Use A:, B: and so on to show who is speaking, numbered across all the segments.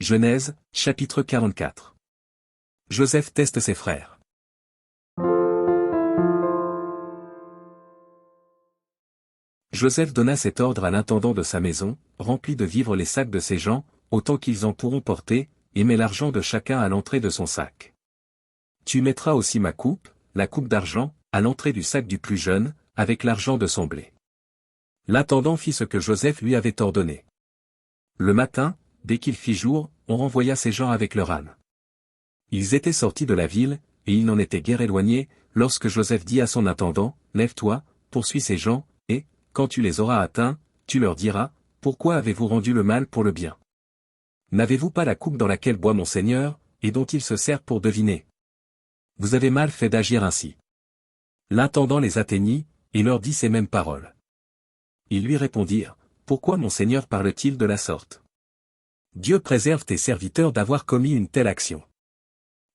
A: Genèse, chapitre 44. Joseph teste ses frères. Joseph donna cet ordre à l'intendant de sa maison, remplis de vivres les sacs de ses gens, autant qu'ils en pourront porter, et mets l'argent de chacun à l'entrée de son sac. Tu mettras aussi ma coupe, la coupe d'argent, à l'entrée du sac du plus jeune, avec l'argent de son blé. L'intendant fit ce que Joseph lui avait ordonné. Le matin, dès qu'il fit jour, on renvoya ses gens avec leur âne. Ils étaient sortis de la ville, et ils n'en étaient guère éloignés, lorsque Joseph dit à son intendant, « Lève-toi, poursuis ces gens, et, quand tu les auras atteints, tu leur diras, pourquoi avez-vous rendu le mal pour le bien? N'avez-vous pas la coupe dans laquelle boit mon Seigneur, et dont il se sert pour deviner? Vous avez mal fait d'agir ainsi. » L'intendant les atteignit, et leur dit ces mêmes paroles. Ils lui répondirent, « Pourquoi mon Seigneur parle-t-il de la sorte? Dieu préserve tes serviteurs d'avoir commis une telle action.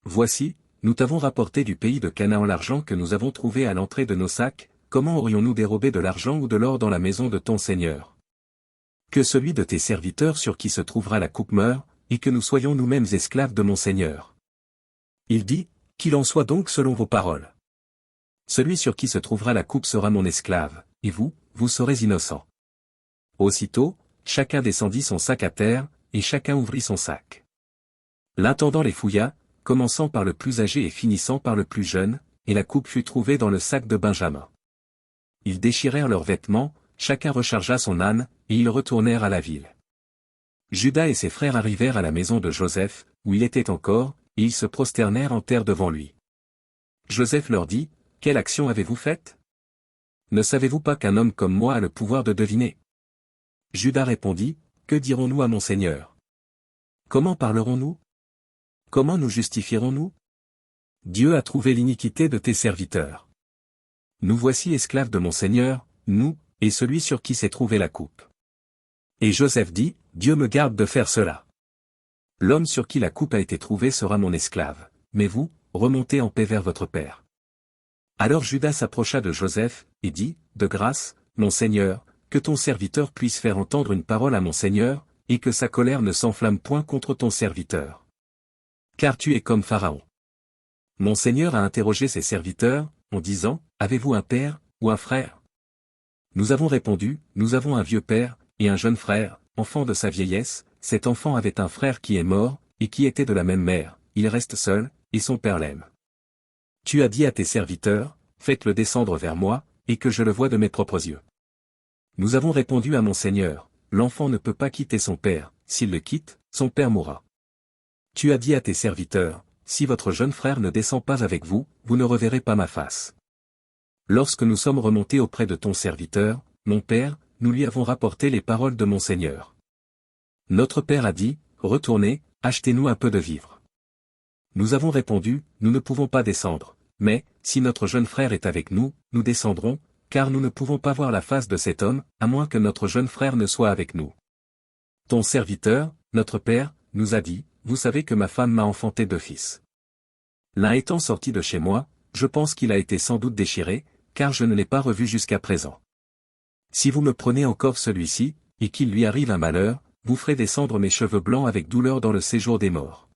A: Voici, nous t'avons rapporté du pays de Canaan l'argent que nous avons trouvé à l'entrée de nos sacs, comment aurions-nous dérobé de l'argent ou de l'or dans la maison de ton Seigneur? Que celui de tes serviteurs sur qui se trouvera la coupe meure, et que nous soyons nous-mêmes esclaves de mon Seigneur. Il dit, qu'il en soit donc selon vos paroles. Celui sur qui se trouvera la coupe sera mon esclave, et vous, vous serez innocents. Aussitôt, chacun descendit son sac à terre, et chacun ouvrit son sac. L'intendant les fouilla, commençant par le plus âgé et finissant par le plus jeune, et la coupe fut trouvée dans le sac de Benjamin. Ils déchirèrent leurs vêtements, chacun rechargea son âne, et ils retournèrent à la ville. Judas et ses frères arrivèrent à la maison de Joseph, où il était encore, et ils se prosternèrent en terre devant lui. Joseph leur dit, « Quelle action avez-vous faite? Ne savez-vous pas qu'un homme comme moi a le pouvoir de deviner? » Judas répondit, « Que dirons-nous à mon Seigneur? Comment parlerons-nous? Comment nous justifierons-nous? Dieu a trouvé l'iniquité de tes serviteurs. Nous voici esclaves de mon Seigneur, nous, et celui sur qui s'est trouvée la coupe. » Et Joseph dit, « Dieu me garde de faire cela. L'homme sur qui la coupe a été trouvée sera mon esclave, mais vous, remontez en paix vers votre père. » Alors Judas s'approcha de Joseph, et dit, « De grâce, mon Seigneur, que ton serviteur puisse faire entendre une parole à mon Seigneur, et que sa colère ne s'enflamme point contre ton serviteur. Car tu es comme Pharaon. » Mon Seigneur a interrogé ses serviteurs, en disant, « Avez-vous un père, ou un frère? » Nous avons répondu, « Nous avons un vieux père, et un jeune frère, enfant de sa vieillesse, cet enfant avait un frère qui est mort, et qui était de la même mère, il reste seul, et son père l'aime. Tu as dit à tes serviteurs, faites-le descendre vers moi, et que je le voie de mes propres yeux. Nous avons répondu à mon Seigneur, l'enfant ne peut pas quitter son père, s'il le quitte, son père mourra. Tu as dit à tes serviteurs, si votre jeune frère ne descend pas avec vous, vous ne reverrez pas ma face. Lorsque nous sommes remontés auprès de ton serviteur, mon père, nous lui avons rapporté les paroles de mon Seigneur. Notre père a dit, retournez, achetez-nous un peu de vivres. Nous avons répondu, nous ne pouvons pas descendre, mais, si notre jeune frère est avec nous, nous descendrons, car nous ne pouvons pas voir la face de cet homme, à moins que notre jeune frère ne soit avec nous. Ton serviteur, notre père, nous a dit, vous savez que ma femme m'a enfanté 2 fils. L'un étant sorti de chez moi, je pense qu'il a été sans doute déchiré, car je ne l'ai pas revu jusqu'à présent. Si vous me prenez encore celui-ci, et qu'il lui arrive un malheur, vous ferez descendre mes cheveux blancs avec douleur dans le séjour des morts.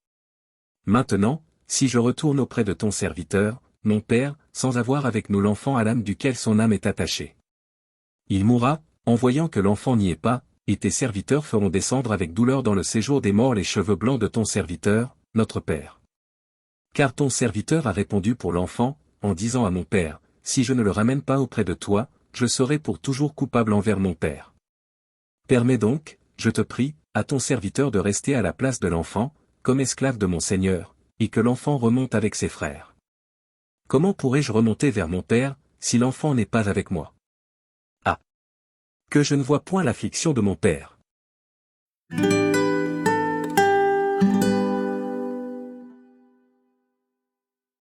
A: Maintenant, si je retourne auprès de ton serviteur, mon père, sans avoir avec nous l'enfant à l'âme duquel son âme est attachée. Il mourra, en voyant que l'enfant n'y est pas, et tes serviteurs feront descendre avec douleur dans le séjour des morts les cheveux blancs de ton serviteur, notre père. Car ton serviteur a répondu pour l'enfant, en disant à mon père, si je ne le ramène pas auprès de toi, je serai pour toujours coupable envers mon père. Permets donc, je te prie, à ton serviteur de rester à la place de l'enfant, comme esclave de mon Seigneur, et que l'enfant remonte avec ses frères. Comment pourrais-je remonter vers mon père, si l'enfant n'est pas avec moi? Ah! Que je ne vois point l'affliction de mon père.